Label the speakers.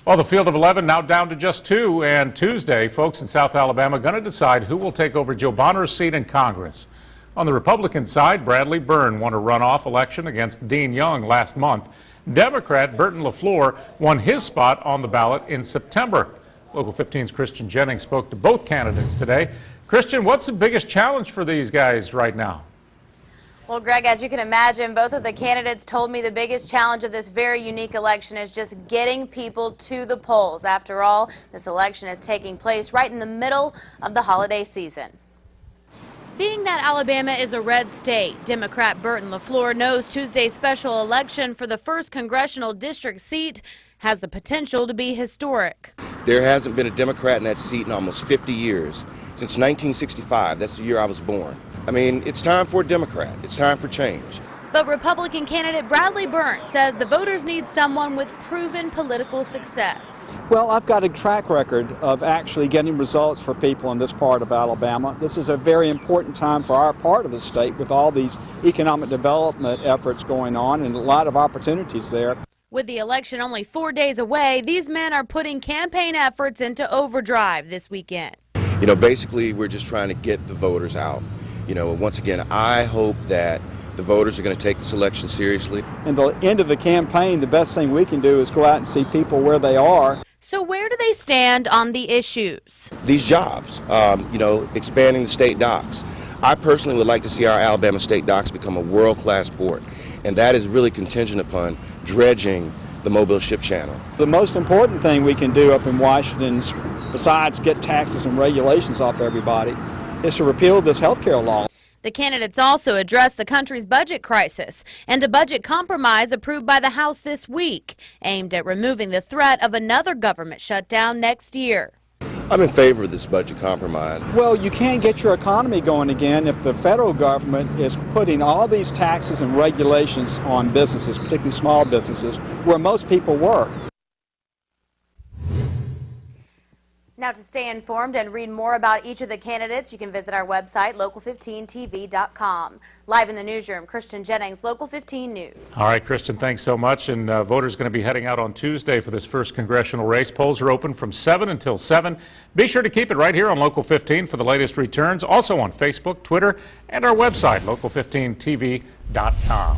Speaker 1: Well, the field of 11 now down to just 2, and Tuesday, folks in South Alabama going to decide who will take over Joe Bonner's seat in Congress. On the Republican side, Bradley Byrne won a runoff election against Dean Young last month. Democrat Burton LeFlore won his spot on the ballot in September. Local 15's Christian Jennings spoke to both candidates today. Christian, what's the biggest challenge for these guys right now?
Speaker 2: Well, Greg, as you can imagine, both of the candidates told me the biggest challenge of this very unique election is just getting people to the polls. After all, this election is taking place right in the middle of the holiday season. Being that Alabama is a red state, Democrat Burton LeFlore knows Tuesday's special election for the 1st congressional district seat has the potential to be historic.
Speaker 3: There hasn't been a Democrat in that seat in almost 50 years. Since 1965, that's the year I was born. I mean, it's time for a Democrat. It's time for change.
Speaker 2: But Republican candidate Bradley Byrne says the voters need someone with proven political success.
Speaker 4: Well, I've got a track record of actually getting results for people in this part of Alabama. This is a very important time for our part of the state with all these economic development efforts going on and a lot of opportunities there.
Speaker 2: With the election only 4 days away, these men are putting campaign efforts into overdrive this weekend.
Speaker 3: You know, basically, we're just trying to get the voters out. You know, once again, I hope that the voters are going to take this election seriously.
Speaker 4: In the end of the campaign, the best thing we can do is go out and see people where they are.
Speaker 2: So where do they stand on the issues?
Speaker 3: These jobs, you know, expanding the state docks. I personally would like to see our Alabama state docks become a world-class port, and that is really contingent upon dredging the Mobile Ship Channel.
Speaker 4: The most important thing we can do up in Washington, besides get taxes and regulations off everybody, is to repeal this health care law.
Speaker 2: The candidates also addressed the country's budget crisis and a budget compromise approved by the House this week, aimed at removing the threat of another government shutdown next year.
Speaker 3: I'm in favor of this budget compromise.
Speaker 4: Well, you can't get your economy going again if the federal government is putting all these taxes and regulations on businesses, particularly small businesses, where most people work.
Speaker 2: Now, to stay informed and read more about each of the candidates, you can visit our website, local15tv.com. Live in the newsroom, Christian Jennings, Local 15 News.
Speaker 1: All right, Christian, thanks so much. And voters going to be heading out on Tuesday for this 1st congressional race. Polls are open from 7 until 7. Be sure to keep it right here on Local 15 for the latest returns. Also on Facebook, Twitter, and our website, local15tv.com.